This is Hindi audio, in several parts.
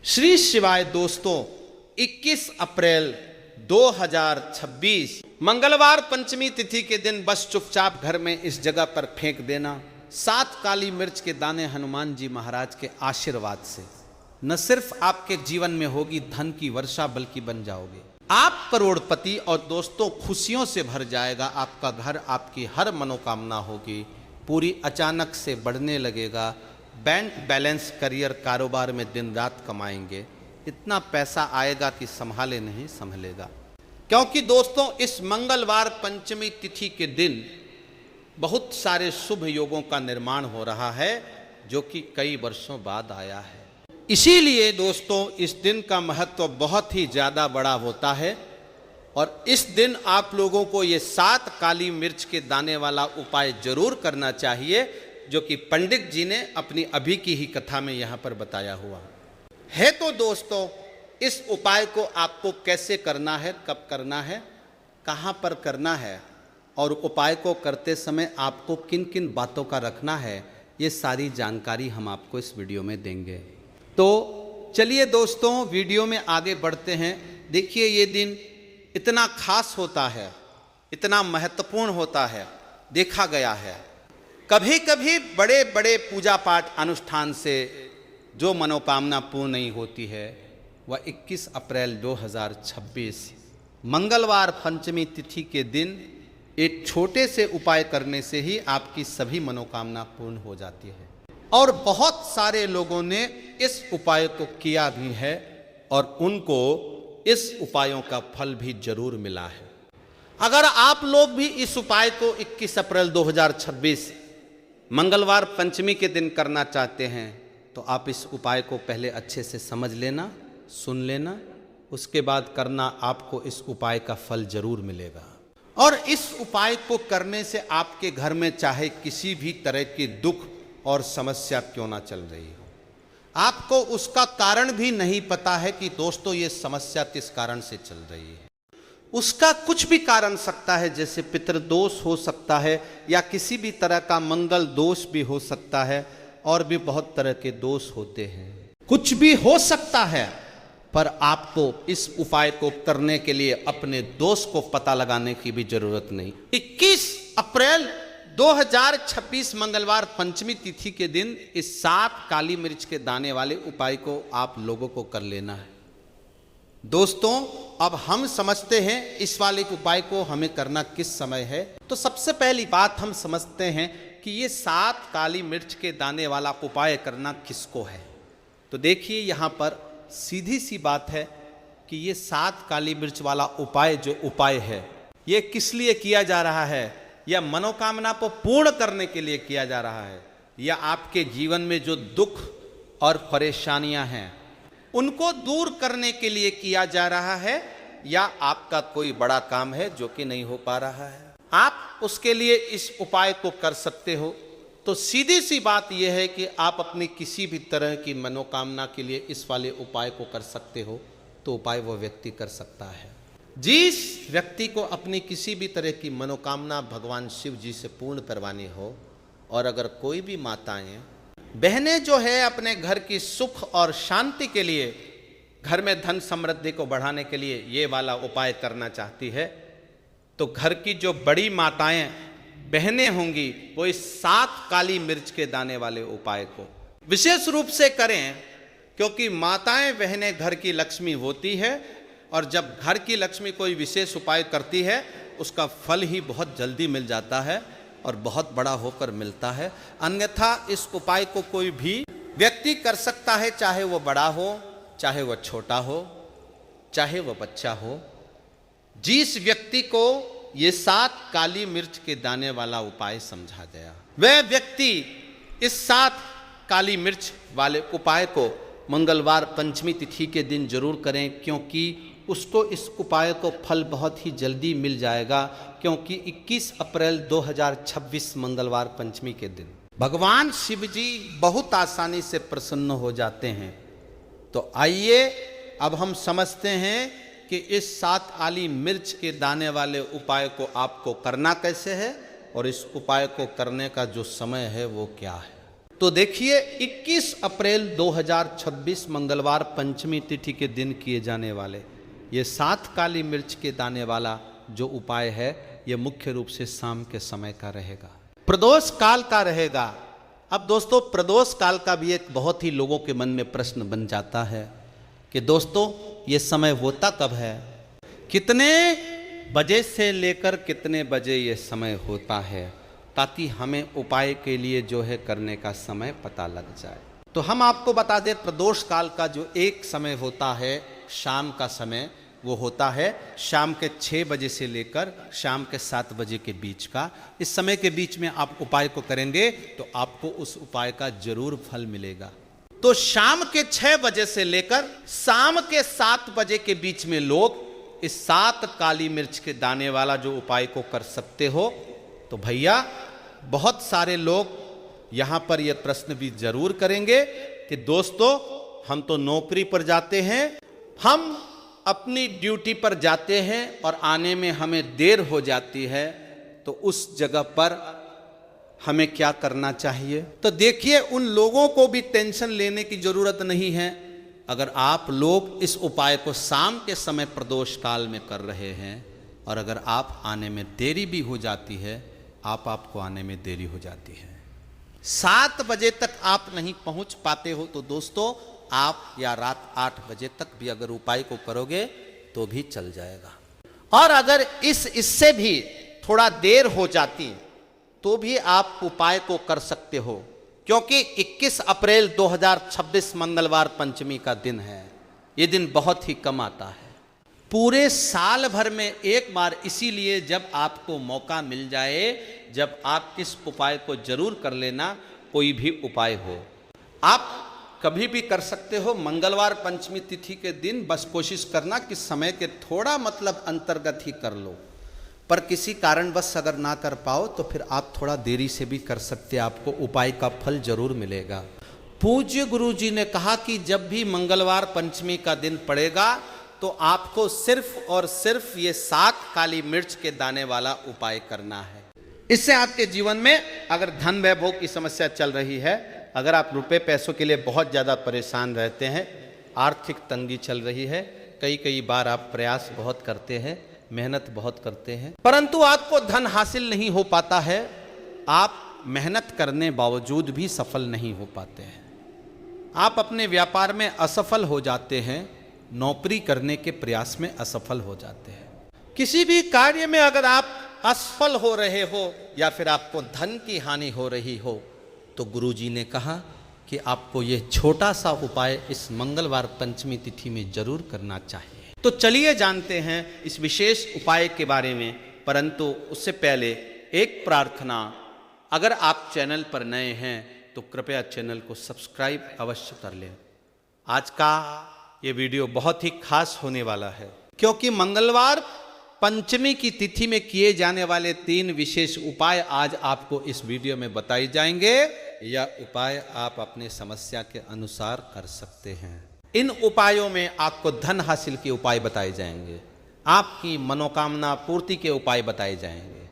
श्री शिवाय दोस्तों, 21 अप्रैल 2026 मंगलवार पंचमी तिथि के दिन बस चुपचाप घर में इस जगह पर फेंक देना 7 काली मिर्च के दाने हनुमान जी महाराज के आशीर्वाद से न सिर्फ आपके जीवन में होगी धन की वर्षा बल्कि बन जाओगे आप करोड़पति और दोस्तों खुशियों से भर जाएगा आपका घर। आपकी हर मनोकामना होगी पूरी, अचानक से बढ़ने लगेगा। बैंक बैलेंस, करियर, कारोबार में दिन रात कमाएंगे, इतना पैसा आएगा कि संभाले नहीं संभलेगा। क्योंकि दोस्तों इस मंगलवार पंचमी तिथि के दिन बहुत सारे शुभ योगों का निर्माण हो रहा है जो कि कई वर्षों बाद आया है। इसीलिए दोस्तों इस दिन का महत्व बहुत ही ज़्यादा बड़ा होता है और इस दिन आप लोगों को ये 7 काली मिर्च के दाने वाला उपाय जरूर करना चाहिए जो कि पंडित जी ने अपनी अभी की ही कथा में यहाँ पर बताया हुआ है। तो दोस्तों इस उपाय को आपको कैसे करना है, कब करना है, कहाँ पर करना है और उपाय को करते समय आपको किन किन बातों का रखना है, ये सारी जानकारी हम आपको इस वीडियो में देंगे। तो चलिए दोस्तों वीडियो में आगे बढ़ते हैं। देखिए ये दिन इतना खास होता है, इतना महत्वपूर्ण होता है, देखा गया है कभी कभी बड़े बड़े पूजा पाठ अनुष्ठान से जो मनोकामना पूर्ण नहीं होती है वह 21 अप्रैल 2026 मंगलवार पंचमी तिथि के दिन एक छोटे से उपाय करने से ही आपकी सभी मनोकामना पूर्ण हो जाती है। और बहुत सारे लोगों ने इस उपाय को किया भी है और उनको इस उपायों का फल भी जरूर मिला है। अगर आप लोग भी इस उपाय को 21 अप्रैल 2026 मंगलवार पंचमी के दिन करना चाहते हैं तो आप इस उपाय को पहले अच्छे से समझ लेना, सुन लेना, उसके बाद करना, आपको इस उपाय का फल जरूर मिलेगा। और इस उपाय को करने से आपके घर में चाहे किसी भी तरह की दुख और समस्या क्यों ना चल रही हो, आपको उसका कारण भी नहीं पता है कि दोस्तों ये समस्या किस कारण से चल रही है। उसका कुछ भी कारण सकता है, जैसे पितृदोष हो सकता है या किसी भी तरह का मंगल दोष भी हो सकता है और भी बहुत तरह के दोष होते हैं, कुछ भी हो सकता है। पर आपको इस उपाय को करने के लिए अपने दोष को पता लगाने की भी जरूरत नहीं। 21 अप्रैल 2026 मंगलवार पंचमी तिथि के दिन इस 7 काली मिर्च के दाने वाले उपाय को आप लोगों को कर लेना है। दोस्तों अब हम समझते हैं इस वाले उपाय को हमें करना किस समय है। तो सबसे पहली बात हम समझते हैं कि ये 7 काली मिर्च के दाने वाला उपाय करना किसको है। तो देखिए यहाँ पर सीधी सी बात है कि ये 7 काली मिर्च वाला उपाय जो उपाय है ये किस लिए किया जा रहा है, या मनोकामना को पूर्ण करने के लिए किया जा रहा है, या आपके जीवन में जो दुख और परेशानियां हैं उनको दूर करने के लिए किया जा रहा है, या आपका कोई बड़ा काम है जो कि नहीं हो पा रहा है, आप उसके लिए इस उपाय को कर सकते हो। तो सीधी सी बात यह है कि आप अपनी किसी भी तरह की मनोकामना के लिए इस वाले उपाय को कर सकते हो। तो उपाय वो व्यक्ति कर सकता है जिस व्यक्ति को अपनी किसी भी तरह की मनोकामना भगवान शिव जी से पूर्ण करवानी हो। और अगर कोई भी माताएं बहनें जो है अपने घर की सुख और शांति के लिए, घर में धन समृद्धि को बढ़ाने के लिए ये वाला उपाय करना चाहती है, तो घर की जो बड़ी माताएं बहनें होंगी वो इस 7 काली मिर्च के दाने वाले उपाय को विशेष रूप से करें, क्योंकि माताएं बहनें घर की लक्ष्मी होती है और जब घर की लक्ष्मी कोई विशेष उपाय करती है उसका फल ही बहुत जल्दी मिल जाता है और बहुत बड़ा होकर मिलता है। अन्यथा इस उपाय को कोई भी व्यक्ति कर सकता है, चाहे वो बड़ा हो, चाहे वह छोटा हो, चाहे वह बच्चा हो। जिस व्यक्ति को ये 7 काली मिर्च के दाने वाला उपाय समझा गया वह व्यक्ति इस 7 काली मिर्च वाले उपाय को मंगलवार पंचमी तिथि के दिन जरूर करें, क्योंकि उसको इस उपाय को फल बहुत ही जल्दी मिल जाएगा। क्योंकि 21 अप्रैल 2026 मंगलवार पंचमी के दिन भगवान शिव जी बहुत आसानी से प्रसन्न हो जाते हैं। तो आइए अब हम समझते हैं कि इस 7 काली मिर्च के दाने वाले उपाय को आपको करना कैसे है और इस उपाय को करने का जो समय है वो क्या है। तो देखिए 21 अप्रैल 2026 मंगलवार पंचमी तिथि के दिन किए जाने वाले ये 7 काली मिर्च के दाने वाला जो उपाय है ये मुख्य रूप से शाम के समय का रहेगा, प्रदोष काल का रहेगा। अब दोस्तों प्रदोष काल का भी एक बहुत ही लोगों के मन में प्रश्न बन जाता है कि दोस्तों ये समय होता कब है, कितने बजे से लेकर कितने बजे ये समय होता है, ताकि हमें उपाय के लिए जो है करने का समय पता लग जाए। तो हम आपको बता दें प्रदोष काल का जो एक समय होता है शाम का समय, वो होता है शाम के 6 बजे से लेकर शाम के 7 बजे के बीच का। इस समय के बीच में आप उपाय को करेंगे तो आपको उस उपाय का जरूर फल मिलेगा। तो शाम के 6 बजे से लेकर शाम के 7 बजे के बीच में लोग इस 7 काली मिर्च के दाने वाला जो उपाय को कर सकते हो। तो भैया बहुत सारे लोग यहां पर यह प्रश्न भी जरूर करेंगे कि दोस्तों हम तो नौकरी पर जाते हैं, हम अपनी ड्यूटी पर जाते हैं और आने में हमें देर हो जाती है, तो उस जगह पर हमें क्या करना चाहिए। तो देखिए उन लोगों को भी टेंशन लेने की जरूरत नहीं है। अगर आप लोग इस उपाय को शाम के समय प्रदोष काल में कर रहे हैं और अगर आप आने में देरी भी हो जाती है, आपको आने में देरी हो जाती है, 7 बजे तक आप नहीं पहुंच पाते हो, तो दोस्तों आप या रात 8 बजे तक भी अगर उपाय को करोगे तो भी चल जाएगा। और अगर इससे भी थोड़ा देर हो जाती तो भी आप उपाय को कर सकते हो, क्योंकि 21 अप्रैल 2026 मंगलवार पंचमी का दिन है। ये दिन बहुत ही कम आता है पूरे साल भर में एक बार, इसीलिए जब आपको मौका मिल जाए, जब आप इस उपाय को जरूर कर लेना। कोई भी उपाय हो आप कभी भी कर सकते हो, मंगलवार पंचमी तिथि के दिन बस कोशिश करना कि समय के थोड़ा मतलब अंतर्गत ही कर लो। पर किसी कारणवश अगर ना कर पाओ तो फिर आप थोड़ा देरी से भी कर सकते हैं, आपको उपाय का फल जरूर मिलेगा। पूज्य गुरु जी ने कहा कि जब भी मंगलवार पंचमी का दिन पड़ेगा तो आपको सिर्फ और सिर्फ ये 7 काली मिर्च के दाने वाला उपाय करना है। इससे आपके जीवन में अगर धन वैभव की समस्या चल रही है, अगर आप रुपए पैसों के लिए बहुत ज़्यादा परेशान रहते हैं, आर्थिक तंगी चल रही है, कई बार आप प्रयास बहुत करते हैं, मेहनत बहुत करते हैं, परंतु आपको धन हासिल नहीं हो पाता है, आप मेहनत करने बावजूद भी सफल नहीं हो पाते हैं, आप अपने व्यापार में असफल हो जाते हैं, नौकरी करने के प्रयास में असफल हो जाते हैं, किसी भी कार्य में अगर आप असफल हो रहे हो या फिर आपको धन की हानि हो रही हो, तो गुरुजी ने कहा कि आपको यह छोटा सा उपाय इस मंगलवार पंचमी तिथि में जरूर करना चाहिए। तो चलिए जानते हैं इस विशेष उपाय के बारे में, परंतु उससे पहले एक प्रार्थना, अगर आप चैनल पर नए हैं तो कृपया चैनल को सब्सक्राइब अवश्य कर लें। आज का ये वीडियो बहुत ही खास होने वाला है, क्योंकि मंगलवार पंचमी की तिथि में किए जाने वाले 3 विशेष उपाय आज आपको इस वीडियो में बताए जाएंगे। यह उपाय आप अपने समस्या के अनुसार कर सकते हैं। इन उपायों में आपको धन हासिल के उपाय बताए जाएंगे, आपकी मनोकामना पूर्ति के उपाय बताए जाएंगे,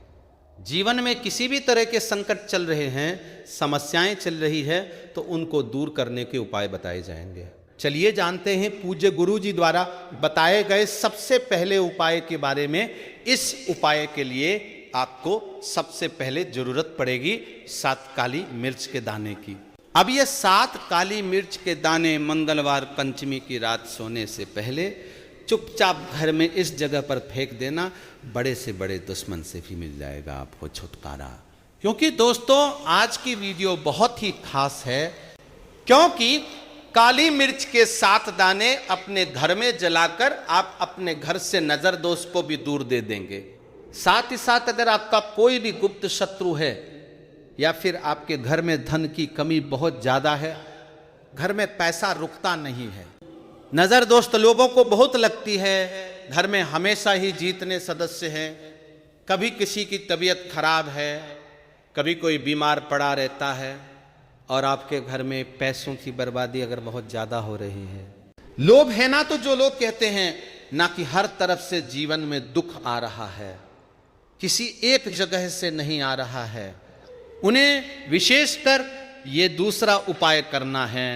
जीवन में किसी भी तरह के संकट चल रहे हैं, समस्याएं चल रही है, तो उनको दूर करने के उपाय बताए जाएंगे। चलिए जानते हैं पूज्य गुरु जी द्वारा बताए गए सबसे पहले उपाय के बारे में। इस उपाय के लिए आपको सबसे पहले जरूरत पड़ेगी 7 काली मिर्च के दाने की। अब ये 7 काली मिर्च के दाने मंगलवार पंचमी की रात सोने से पहले चुपचाप घर में इस जगह पर फेंक देना, बड़े से बड़े दुश्मन से भी मिल जाएगा आपको छुटकारा। क्योंकि दोस्तों आज की वीडियो बहुत ही खास है, क्योंकि काली मिर्च के 7 दाने अपने घर में जलाकर आप अपने घर से नजर दोष को भी दूर दे देंगे। साथ ही साथ अगर आपका कोई भी गुप्त शत्रु है या फिर आपके घर में धन की कमी बहुत ज्यादा है, घर में पैसा रुकता नहीं है, नजर दोस्त लोगों को बहुत लगती है, घर में हमेशा ही जीतने सदस्य हैं, कभी किसी की तबीयत खराब है, कभी कोई बीमार पड़ा रहता है, और आपके घर में पैसों की बर्बादी अगर बहुत ज़्यादा हो रही है, लोभ है ना, तो जो लोग कहते हैं ना कि हर तरफ से जीवन में दुख आ रहा है, किसी एक जगह से नहीं आ रहा है, उन्हें विशेषकर ये दूसरा उपाय करना है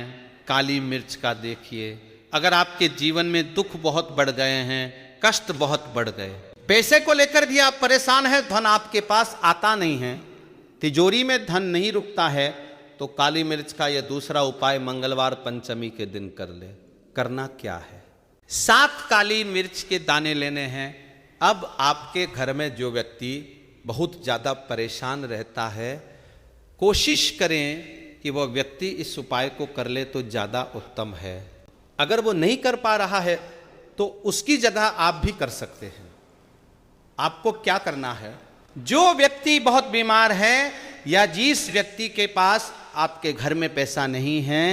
काली मिर्च का। देखिए, अगर आपके जीवन में दुख बहुत बढ़ गए हैं, कष्ट बहुत बढ़ गए, पैसे को लेकर भी आप परेशान हैं, धन आपके पास आता नहीं है, तिजोरी में धन नहीं रुकता है, तो काली मिर्च का यह दूसरा उपाय मंगलवार पंचमी के दिन कर ले। करना क्या है? 7 काली मिर्च के दाने लेने हैं। अब आपके घर में जो व्यक्ति बहुत ज़्यादा परेशान रहता है, कोशिश करें कि वह व्यक्ति इस उपाय को कर ले तो ज़्यादा उत्तम है। अगर वो नहीं कर पा रहा है तो उसकी जगह आप भी कर सकते हैं। आपको क्या करना है? जो व्यक्ति बहुत बीमार है या जिस व्यक्ति के पास आपके घर में पैसा नहीं है,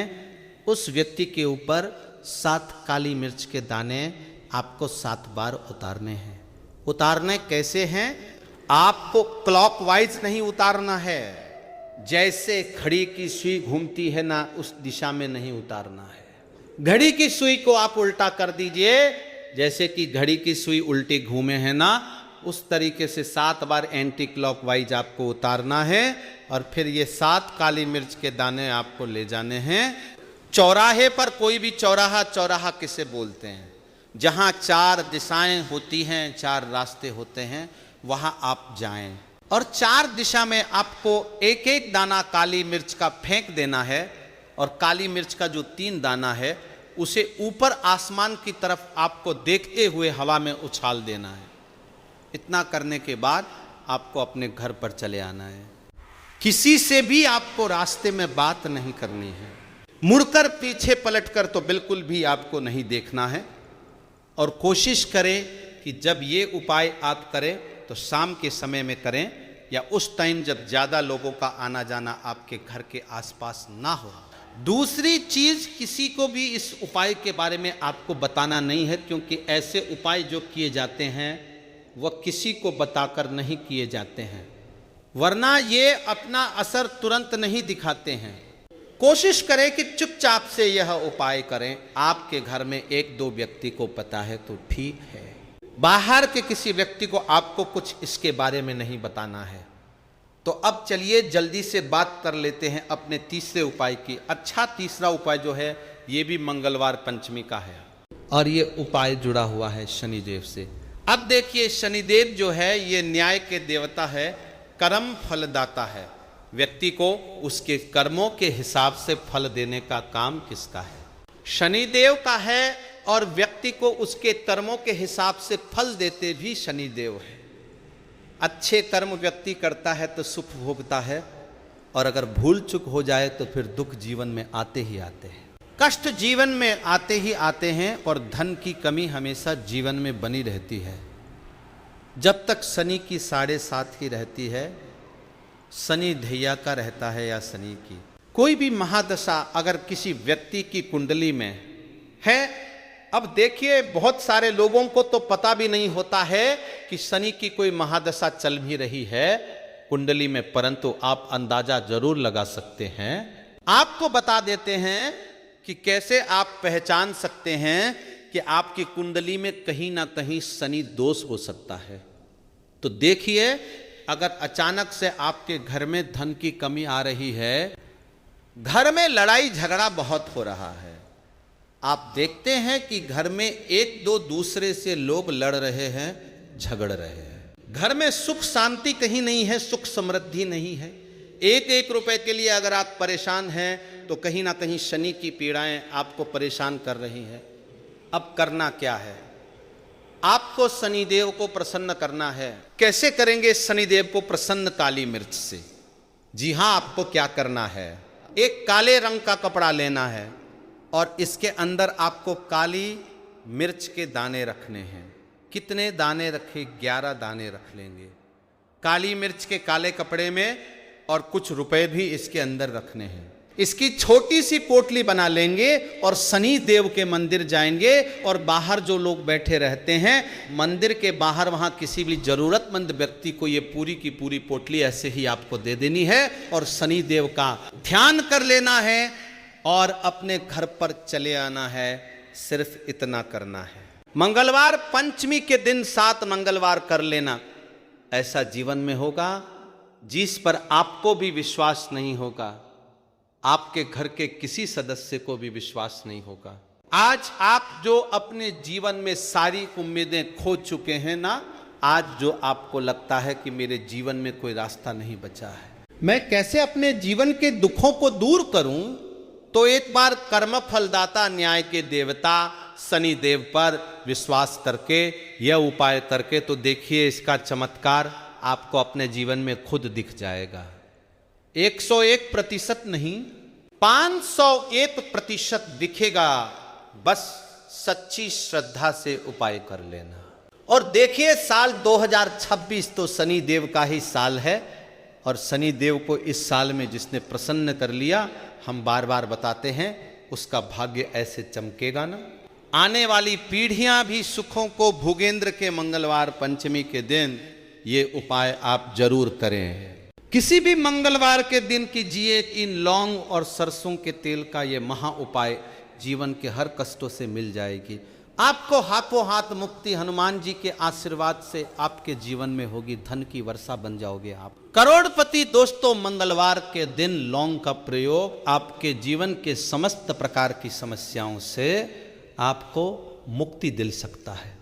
उस व्यक्ति के ऊपर 7 काली मिर्च के दाने आपको 7 बार उतारने हैं। उतारने कैसे हैं? आपको क्लॉकवाइज नहीं उतारना है, जैसे घड़ी की सुई घूमती है ना, उस दिशा में नहीं उतारना है। घड़ी की सुई को आप उल्टा कर दीजिए, जैसे कि घड़ी की सुई उल्टी घूमे है ना, उस तरीके से 7 बार एंटी क्लॉकवाइज आपको उतारना है। और फिर ये 7 काली मिर्च के दाने आपको ले जाने हैं चौराहे पर। कोई भी चौराहा, चौराहा किसे बोलते हैं? जहाँ 4 दिशाएं होती हैं, 4 रास्ते होते हैं, वहाँ आप जाएं और 4 दिशा में आपको एक एक दाना काली मिर्च का फेंक देना है। और काली मिर्च का जो 3 दाना है उसे ऊपर आसमान की तरफ आपको देखते हुए हवा में उछाल देना है। इतना करने के बाद आपको अपने घर पर चले आना है। किसी से भी आपको रास्ते में बात नहीं करनी है, मुड़कर पीछे पलटकर तो बिल्कुल भी आपको नहीं देखना है। और कोशिश करें कि जब ये उपाय आप करें तो शाम के समय में करें, या उस टाइम जब ज़्यादा लोगों का आना जाना आपके घर के आसपास ना हो। दूसरी चीज़, किसी को भी इस उपाय के बारे में आपको बताना नहीं है, क्योंकि ऐसे उपाय जो किए जाते हैं वह किसी को बताकर नहीं किए जाते हैं, वरना ये अपना असर तुरंत नहीं दिखाते हैं। कोशिश करें कि चुपचाप से यह उपाय करें। आपके घर में 1-2 व्यक्ति को पता है तो ठीक है, बाहर के किसी व्यक्ति को आपको कुछ इसके बारे में नहीं बताना है। तो अब चलिए जल्दी से बात कर लेते हैं अपने तीसरे उपाय की। अच्छा, तीसरा उपाय जो है ये भी मंगलवार पंचमी का है और ये उपाय जुड़ा हुआ है शनिदेव से। अब देखिए, शनिदेव जो है ये न्याय के देवता है, कर्म फलदाता है। व्यक्ति को उसके कर्मों के हिसाब से फल देने का काम किसका है? शनिदेव का है। और व्यक्ति को उसके कर्मों के हिसाब से फल देते भी शनिदेव है। अच्छे कर्म व्यक्ति करता है तो सुख भोगता है, और अगर भूल चूक हो जाए तो फिर दुख जीवन में आते ही आते हैं, कष्ट जीवन में आते ही आते हैं, और धन की कमी हमेशा जीवन में बनी रहती है। जब तक शनि की 7.5 की रहती है, शनि ढैया का रहता है या शनि की कोई भी महादशा अगर किसी व्यक्ति की कुंडली में है। अब देखिए, बहुत सारे लोगों को तो पता भी नहीं होता है कि शनि की कोई महादशा चल भी रही है कुंडली में, परंतु आप अंदाजा जरूर लगा सकते हैं। आपको बता देते हैं कि कैसे आप पहचान सकते हैं कि आपकी कुंडली में कहीं ना कहीं शनि दोष हो सकता है। तो देखिए, अगर अचानक से आपके घर में धन की कमी आ रही है, घर में लड़ाई झगड़ा बहुत हो रहा है, आप देखते हैं कि घर में 1-2 दूसरे से लोग लड़ रहे हैं, झगड़ रहे हैं, घर में सुख शांति कहीं नहीं है, सुख समृद्धि नहीं है। 1-1 रुपए के लिए अगर आप परेशान हैं तो कहीं ना कहीं शनि की पीड़ाएं आपको परेशान कर रही हैं। अब करना क्या है? आपको शनिदेव को प्रसन्न करना है। कैसे करेंगे शनिदेव को प्रसन्न? काली मिर्च से। जी हाँ, आपको क्या करना है? एक काले रंग का कपड़ा लेना है और इसके अंदर आपको काली मिर्च के दाने रखने हैं। कितने दाने रखे? 11 दाने रख लेंगे काली मिर्च के काले कपड़े में, और कुछ रुपए भी इसके अंदर रखने हैं। इसकी छोटी सी पोटली बना लेंगे और शनि देव के मंदिर जाएंगे, और बाहर जो लोग बैठे रहते हैं मंदिर के बाहर, वहाँ किसी भी जरूरतमंद व्यक्ति को ये पूरी की पूरी पोटली ऐसे ही आपको दे देनी है, और शनि देव का ध्यान कर लेना है और अपने घर पर चले आना है। सिर्फ इतना करना है। मंगलवार पंचमी के दिन 7 मंगलवार कर लेना। ऐसा जीवन में होगा जिस पर आपको भी विश्वास नहीं होगा, आपके घर के किसी सदस्य को भी विश्वास नहीं होगा। आज आप जो अपने जीवन में सारी उम्मीदें खो चुके हैं ना, आज जो आपको लगता है कि मेरे जीवन में कोई रास्ता नहीं बचा है, मैं कैसे अपने जीवन के दुखों को दूर करूं, तो एक बार कर्म फलदाता न्याय के देवता शनि देव पर विश्वास करके, यह उपाय करके तो देखिए इसका चमत्कार आपको अपने जीवन में खुद दिख जाएगा। 101% नहीं, 501% दिखेगा। बस सच्ची श्रद्धा से उपाय कर लेना। और देखिए साल 2026 तो शनि देव का ही साल है, और शनि देव को इस साल में जिसने प्रसन्न कर लिया, हम बार बार बताते हैं, उसका भाग्य ऐसे चमकेगा ना। आने वाली पीढ़ियां भी सुखों को भोगेंद्र के मंगलवार पंचमी के दिन ये उपाय आप जरूर करें। किसी भी मंगलवार के दिन कीजिए इन लौंग और सरसों के तेल का ये महा उपाय, जीवन के हर कष्टों से मिल जाएगी। आपको हाथों हाथ मुक्ति हनुमान जी के आशीर्वाद से आपके जीवन में होगी। धन की वर्षा बन जाओगे आप करोड़पति। दोस्तों, मंगलवार के दिन लौंग का प्रयोग आपके जीवन के समस्त प्रकार की समस्याओं से आपको मुक्ति दिल सकता है।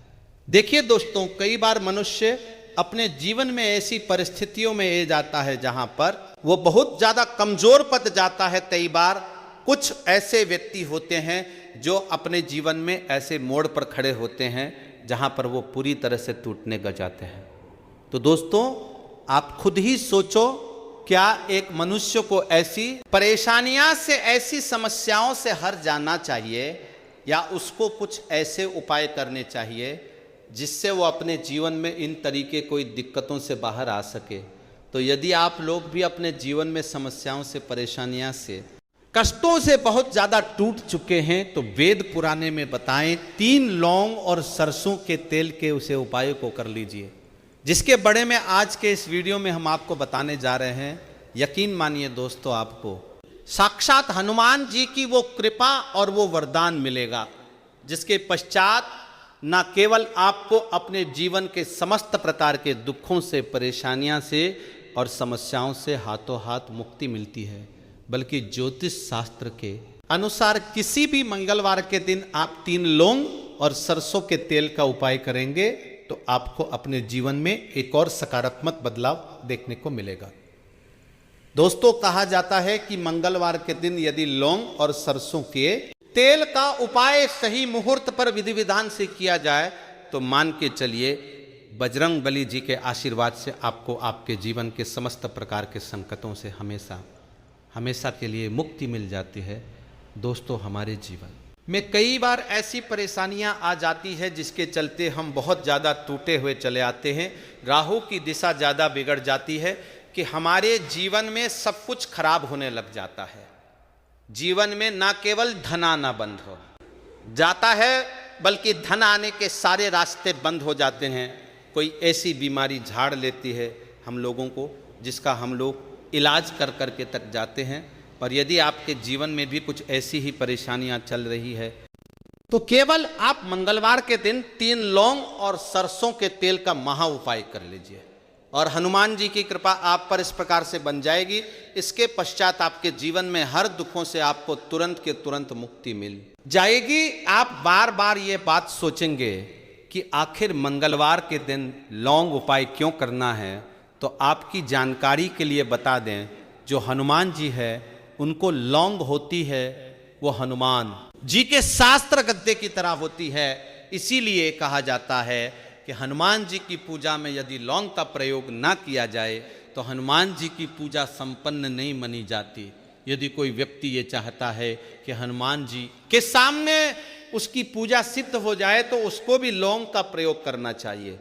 देखिए दोस्तों, कई बार मनुष्य अपने जीवन में ऐसी परिस्थितियों में ये जाता है जहां पर वो बहुत ज्यादा कमजोर पद जाता है। कई बार कुछ ऐसे व्यक्ति होते हैं जो अपने जीवन में ऐसे मोड़ पर खड़े होते हैं जहां पर वो पूरी तरह से टूटने लग जाते हैं। तो दोस्तों, आप खुद ही सोचो, क्या एक मनुष्य को ऐसी परेशानियां से, ऐसी समस्याओं से हर जाना चाहिए, या उसको कुछ ऐसे उपाय करने चाहिए जिससे वो अपने जीवन में इन तरीके कोई दिक्कतों से बाहर आ सके। तो यदि आप लोग भी अपने जीवन में समस्याओं से, परेशानियां से, कष्टों से बहुत ज़्यादा टूट चुके हैं, तो वेद पुराने में बताएं 3 लौंग और सरसों के तेल के उसे उपाय को कर लीजिए, जिसके बड़े में आज के इस वीडियो में हम आपको बताने जा रहे हैं। यकीन मानिए दोस्तों, आपको साक्षात हनुमान जी की वो कृपा और वो वरदान मिलेगा, जिसके पश्चात न केवल आपको अपने जीवन के समस्त प्रकार के दुखों से, परेशानियां से और समस्याओं से हाथों हाथ मुक्ति मिलती है, बल्कि ज्योतिष शास्त्र के अनुसार किसी भी मंगलवार के दिन आप 3 लौंग और सरसों के तेल का उपाय करेंगे तो आपको अपने जीवन में एक और सकारात्मक बदलाव देखने को मिलेगा। दोस्तों, कहा जाता है कि मंगलवार के दिन यदि लौंग और सरसों के तेल का उपाय सही मुहूर्त पर विधि विधान से किया जाए तो मान के चलिए बजरंग बली जी के आशीर्वाद से आपको आपके जीवन के समस्त प्रकार के संकटों से हमेशा हमेशा के लिए मुक्ति मिल जाती है। दोस्तों, हमारे जीवन में कई बार ऐसी परेशानियां आ जाती है जिसके चलते हम बहुत ज़्यादा टूटे हुए चले आते हैं। राहु की दिशा ज़्यादा बिगड़ जाती है कि हमारे जीवन में सब कुछ खराब होने लग जाता है। जीवन में ना केवल धन आना बंद हो जाता है, बल्कि धन आने के सारे रास्ते बंद हो जाते हैं। कोई ऐसी बीमारी झाड़ लेती है हम लोगों को, जिसका हम लोग इलाज कर कर के तक जाते हैं। पर यदि आपके जीवन में भी कुछ ऐसी ही परेशानियां चल रही है, तो केवल आप मंगलवार के दिन 3 लौंग और सरसों के तेल का महा उपाय कर लीजिए, और हनुमान जी की कृपा आप पर इस प्रकार से बन जाएगी। इसके पश्चात आपके जीवन में हर दुखों से आपको तुरंत के तुरंत मुक्ति मिल जाएगी। आप बार बार ये बात सोचेंगे कि आखिर मंगलवार के दिन लौंग उपाय क्यों करना है। तो आपकी जानकारी के लिए बता दें, जो हनुमान जी है उनको लौंग होती है वो हनुमान जी के शास्त्र गद्दे की तरह होती है। इसीलिए कहा जाता है कि हनुमान जी की पूजा में यदि लौंग का प्रयोग ना किया जाए तो हनुमान जी की पूजा संपन्न नहीं मानी जाती। यदि कोई व्यक्ति ये चाहता है कि हनुमान जी के सामने उसकी पूजा सिद्ध हो जाए तो उसको भी लौंग का प्रयोग करना चाहिए।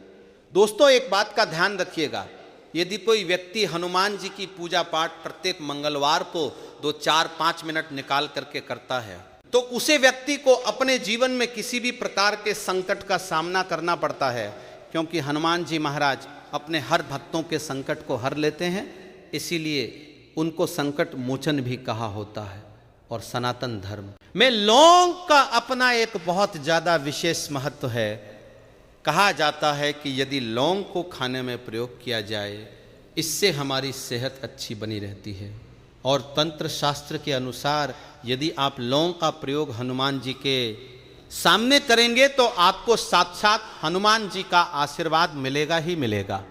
दोस्तों, एक बात का ध्यान रखिएगा, यदि कोई व्यक्ति हनुमान जी की पूजा पाठ प्रत्येक मंगलवार को 2, 4, 5 मिनट निकाल करके करता है, तो उसे व्यक्ति को अपने जीवन में किसी भी प्रकार के संकट का सामना करना पड़ता है, क्योंकि हनुमान जी महाराज अपने हर भक्तों के संकट को हर लेते हैं। इसीलिए उनको संकट मोचन भी कहा होता है। और सनातन धर्म में लौंग का अपना एक बहुत ज़्यादा विशेष महत्व है। कहा जाता है कि यदि लौंग को खाने में प्रयोग किया जाए, इससे हमारी सेहत अच्छी बनी रहती है। और तंत्र शास्त्र के अनुसार यदि आप लौंग का प्रयोग हनुमान जी के सामने करेंगे तो आपको साक्षात हनुमान जी का आशीर्वाद मिलेगा ही मिलेगा,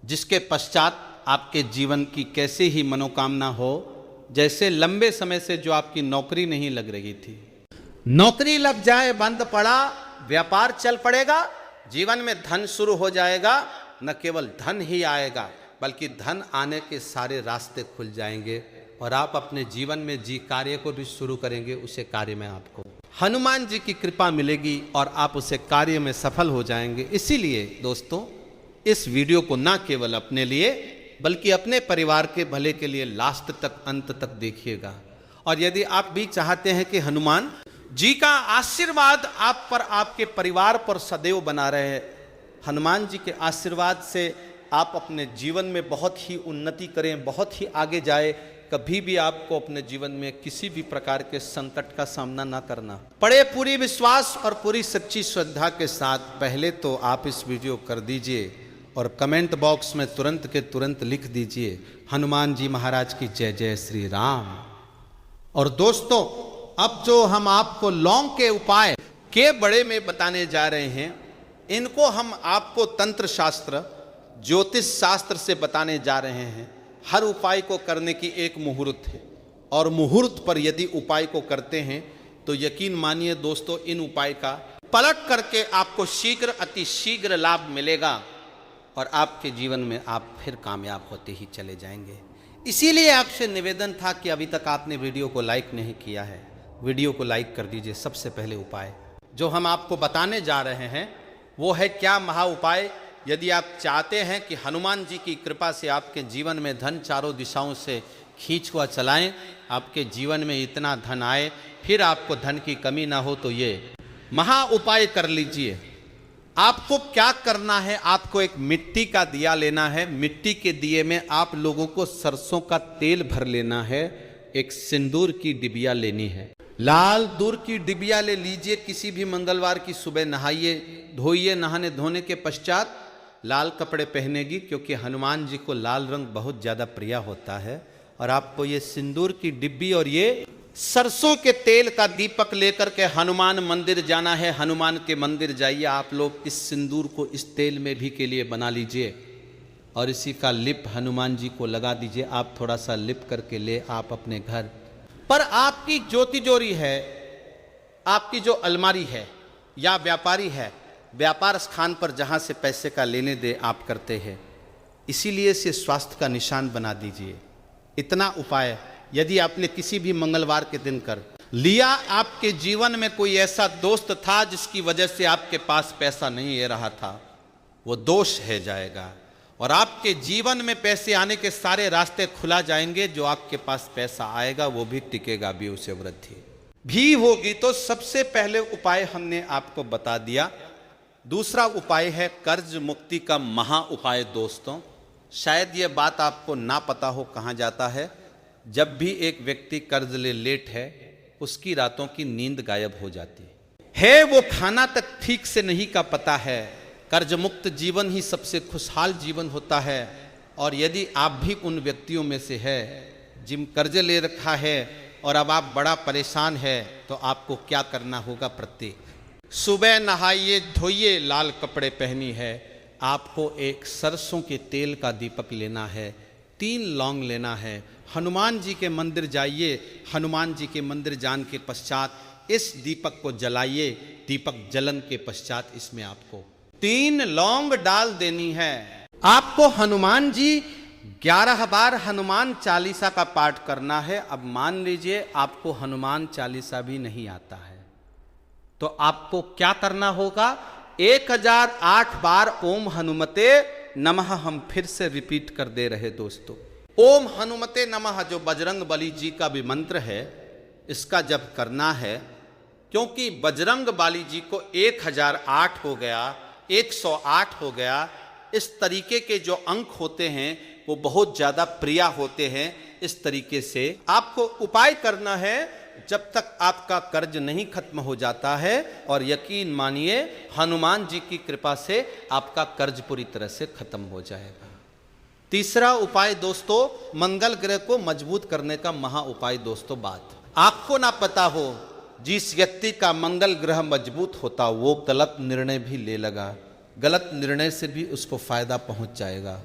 जिसके पश्चात आपके जीवन की कैसे ही मनोकामना हो, जैसे लंबे समय से जो आपकी नौकरी नहीं लग रही थी, नौकरी लग जाए, बंद पड़ा, व्यापार चल पड़ेगा, जीवन में धन शुरू हो जाएगा। न केवल धन ही आएगा बल्कि धन आने के सारे रास्ते खुल जाएंगे और आप अपने जीवन में जी कार्य को भी शुरू करेंगे, उसे कार्य में आपको हनुमान जी की कृपा मिलेगी और आप उसे कार्य में सफल हो जाएंगे। इसीलिए दोस्तों, इस वीडियो को ना केवल अपने लिए बल्कि अपने परिवार के भले के लिए लास्ट तक, अंत तक देखिएगा। और यदि आप भी चाहते हैं कि हनुमान जी का आशीर्वाद आप पर, आपके परिवार पर सदैव बना रहे, हनुमान जी के आशीर्वाद से आप अपने जीवन में बहुत ही उन्नति करें, बहुत ही आगे जाए, कभी भी आपको अपने जीवन में किसी भी प्रकार के संकट का सामना ना करना पड़े, पूरी विश्वास और पूरी सच्ची श्रद्धा के साथ पहले तो आप इस वीडियो कर दीजिए और कमेंट बॉक्स में तुरंत के तुरंत लिख दीजिए हनुमान जी महाराज की जय जय श्री राम। और दोस्तों, अब जो हम आपको लौंग के उपाय के बड़े में बताने जा रहे हैं, इनको हम आपको तंत्र शास्त्र, ज्योतिष शास्त्र से बताने जा रहे हैं। हर उपाय को करने की एक मुहूर्त है और मुहूर्त पर यदि उपाय को करते हैं तो यकीन मानिए दोस्तों, इन उपाय का पलट करके आपको शीघ्र, अति शीघ्र लाभ मिलेगा और आपके जीवन में आप फिर कामयाब होते ही चले जाएंगे। इसीलिए आपसे निवेदन था कि अभी तक आपने वीडियो को लाइक नहीं किया है, वीडियो को लाइक कर दीजिए। सबसे पहले उपाय जो हम आपको बताने जा रहे हैं वो है क्या महा उपाय। यदि आप चाहते हैं कि हनुमान जी की कृपा से आपके जीवन में धन चारों दिशाओं से खींच हुआ चलाएं, आपके जीवन में इतना धन आए, फिर आपको धन की कमी ना हो, तो ये महा उपाय कर लीजिए। आपको क्या करना है, आपको एक मिट्टी का दिया लेना है। मिट्टी के दिए में आप लोगों को सरसों का तेल भर लेना है, एक सिंदूर की डिबिया लेनी है, लाल दूर की डिबिया ले लीजिए। किसी भी मंगलवार की सुबह नहाइए, धोइए, नहाने धोने के पश्चात लाल कपड़े पहनेगी, क्योंकि हनुमान जी को लाल रंग बहुत ज़्यादा प्रिय होता है। और आपको ये सिंदूर की डिब्बी और ये सरसों के तेल का दीपक लेकर के हनुमान मंदिर जाना है। हनुमान के मंदिर जाइए, आप लोग इस सिंदूर को इस तेल में भी के लिए बना लीजिए और इसी का लिप हनुमान जी को लगा दीजिए। आप थोड़ा सा लिप करके ले आप अपने घर पर, आपकी जो तिजोरी है, आपकी जो अलमारी है या व्यापारी है, व्यापार स्थान पर जहाँ से पैसे का लेने दे आप करते हैं, इसीलिए से स्वास्थ्य का निशान बना दीजिए। इतना उपाय यदि आपने किसी भी मंगलवार के दिन कर लिया, आपके जीवन में कोई ऐसा दोस्त था जिसकी वजह से आपके पास पैसा नहीं आ रहा था, वो दोष है जाएगा और आपके जीवन में पैसे आने के सारे रास्ते खुला जाएंगे। जो आपके पास पैसा आएगा वो भी टिकेगा भी, उसे वृद्धि भी होगी। तो सबसे पहले उपाय हमने आपको बता दिया। दूसरा उपाय है कर्ज मुक्ति का महा उपाय। दोस्तों, शायद ये बात आपको ना पता हो कहाँ जाता है। जब भी एक व्यक्ति कर्ज ले लेट है, उसकी रातों की नींद गायब हो जाती है, वो खाना तक ठीक से नहीं का पता है। कर्ज मुक्त जीवन ही सबसे खुशहाल जीवन होता है। और यदि आप भी उन व्यक्तियों में से है जिन कर्ज ले रखा है और अब आप बड़ा परेशान है, तो आपको क्या करना होगा। प्रत्येक सुबह नहाइए, धोइए, लाल कपड़े पहनी है, आपको एक सरसों के तेल का दीपक लेना है, 3 लौंग लेना है, हनुमान जी के मंदिर जाइए, हनुमान जी के मंदिर जाने के पश्चात इस दीपक को जलाइए। दीपक जलन के पश्चात इसमें आपको 3 लौंग डाल देनी है। आपको हनुमान जी 11 बार हनुमान चालीसा का पाठ करना है। अब मान लीजिए आपको हनुमान चालीसा भी नहीं आता है, तो आपको क्या करना होगा, 1008 बार ओम हनुमते नमः हम फिर से रिपीट कर दे रहे दोस्तों। ओम हनुमते नमः जो बजरंग बली जी का भी मंत्र है, इसका जब करना है, क्योंकि बजरंग बली जी को 1008 हो गया, 108 हो गया, इस तरीके के जो अंक होते हैं वो बहुत ज़्यादा प्रिय होते हैं। इस तरीके से आपको उपाय करना है जब तक आपका कर्ज नहीं खत्म हो जाता है। और यकीन मानिए हनुमान जी की कृपा से आपका कर्ज पूरी तरह से खत्म हो जाएगा। तीसरा उपाय दोस्तों, मंगल ग्रह को मजबूत करने का महा उपाय दोस्तों। बात आपको ना पता हो, जिस व्यक्ति का मंगल ग्रह मजबूत होता वो गलत निर्णय भी ले लगा, गलत निर्णय से भी उसको फायदा पहुंच जाएगा।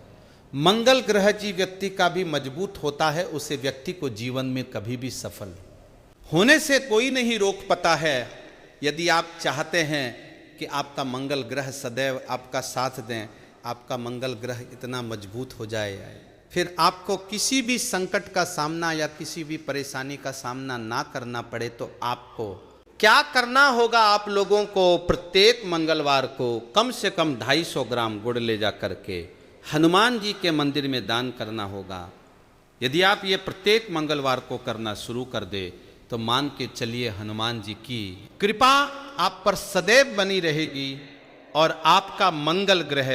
मंगल ग्रह जी व्यक्ति का भी मजबूत होता है, उसे व्यक्ति को जीवन में कभी भी सफल होने से कोई नहीं रोक पाता है। यदि आप चाहते हैं कि आपका मंगल ग्रह सदैव आपका साथ दें, आपका मंगल ग्रह इतना मजबूत हो जाए, फिर आपको किसी भी संकट का सामना या किसी भी परेशानी का सामना ना करना पड़े, तो आपको क्या करना होगा? आप लोगों को प्रत्येक मंगलवार को कम से कम 250 ग्राम गुड़ ले जा करके हनुमान जी के मंदिर में दान करना होगा। यदि आप ये प्रत्येक मंगलवार को करना शुरू कर दे तो मान के चलिए हनुमान जी की कृपा आप पर सदैव बनी रहेगी और आपका मंगल ग्रह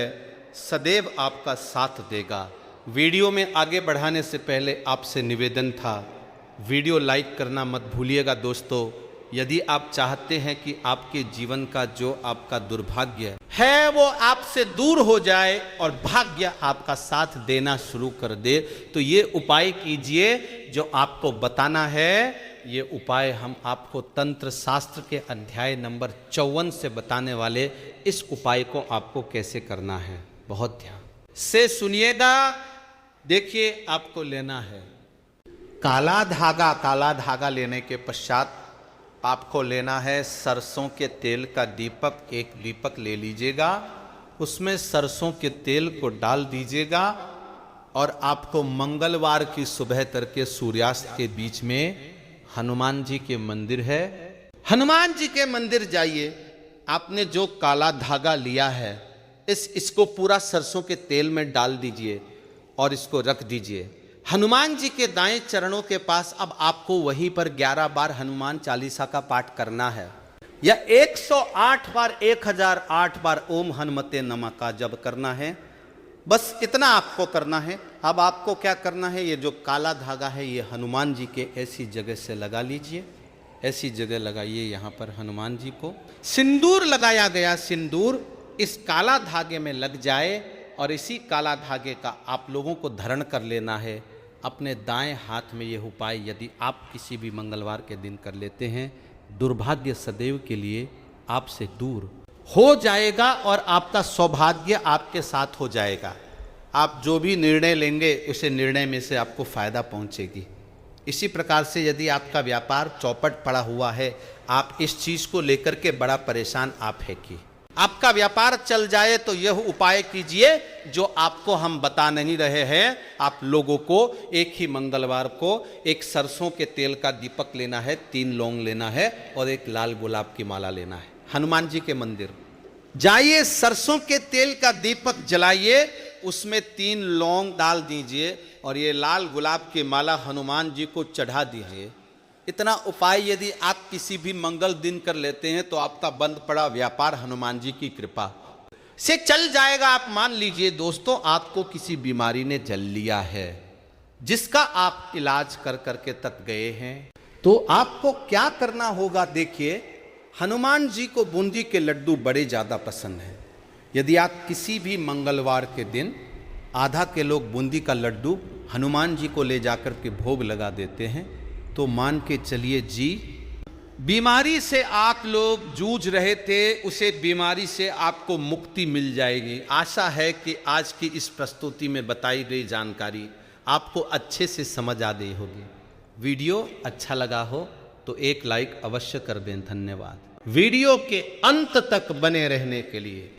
सदैव आपका साथ देगा। वीडियो में आगे बढ़ाने से पहले आपसे निवेदन था, वीडियो लाइक करना मत भूलिएगा दोस्तों। यदि आप चाहते हैं कि आपके जीवन का जो आपका दुर्भाग्य है वो आपसे दूर हो जाए और भाग्य आपका साथ देना शुरू कर दे, तो ये उपाय कीजिए जो आपको बताना है। ये उपाय हम आपको तंत्र शास्त्र के अध्याय नंबर 54 से बताने वाले इस उपाय को आपको कैसे करना है, बहुत ध्यान से सुनिएगा। देखिए, आपको लेना है काला धागा। काला धागा लेने के पश्चात आपको लेना है सरसों के तेल का दीपक। एक दीपक ले लीजिएगा, उसमें सरसों के तेल को डाल दीजिएगा और आपको मंगलवार की सुबह तड़के सूर्यास्त के बीच में हनुमान जी के मंदिर है, हनुमान जी के मंदिर जाइए। आपने जो काला धागा लिया है इसको पूरा सरसों के तेल में डाल दीजिए और इसको रख दीजिए हनुमान जी के दाएं चरणों के पास। अब आपको वहीं पर 11 बार हनुमान चालीसा का पाठ करना है या 108 बार 1008 बार ओम हनुमते नमः का जप करना है। बस इतना आपको करना है। अब आपको क्या करना है, ये जो काला धागा है ये हनुमान जी के ऐसी जगह से लगा लीजिए, ऐसी जगह लगाइए यहाँ पर हनुमान जी को। सिंदूर लगाया गया सिंदूर इस काला धागे में लग जाए और इसी काला धागे का आप लोगों को धारण कर लेना है अपने दाएं हाथ में। यह उपाय यदि आप किसी भी मंगलवार के दिन कर लेते हैं, दुर्भाग्य सदैव के लिए आपसे दूर हो जाएगा और आपका सौभाग्य आपके साथ हो जाएगा। आप जो भी निर्णय लेंगे उसे निर्णय में से आपको फायदा पहुंचेगी। इसी प्रकार से यदि आपका व्यापार चौपट पड़ा हुआ है, आप इस चीज को लेकर के बड़ा परेशान आप है कि आपका व्यापार चल जाए, तो यह उपाय कीजिए जो आपको हम बता नहीं रहे हैं। आप लोगों को एक ही मंगलवार को एक सरसों के तेल का दीपक लेना है, 3 लौंग लेना है और एक लाल गुलाब की माला लेना है। हनुमान जी के मंदिर जाइए, सरसों के तेल का दीपक जलाइए, उसमें 3 लौंग डाल दीजिए और ये लाल गुलाब की माला हनुमान जी को चढ़ा दीजिए। इतना उपाय यदि आप किसी भी मंगल दिन कर लेते हैं तो आपका बंद पड़ा व्यापार हनुमान जी की कृपा से चल जाएगा। आप मान लीजिए दोस्तों, आपको किसी बीमारी ने जल लिया है जिसका आप इलाज कर करके तक गए हैं, तो आपको क्या करना होगा? देखिए, हनुमान जी को बूंदी के लड्डू बड़े ज़्यादा पसंद हैं। यदि आप किसी भी मंगलवार के दिन आधा किलो बूंदी का लड्डू हनुमान जी को ले जाकर के भोग लगा देते हैं, तो मान के चलिए जी, बीमारी से आप लोग जूझ रहे थे, उसे बीमारी से आपको मुक्ति मिल जाएगी। आशा है कि आज की इस प्रस्तुति में बताई गई जानकारी आपको अच्छे से समझ आ गई होगी। वीडियो अच्छा लगा हो तो एक लाइक अवश्य कर दें। धन्यवाद वीडियो के अंत तक बने रहने के लिए।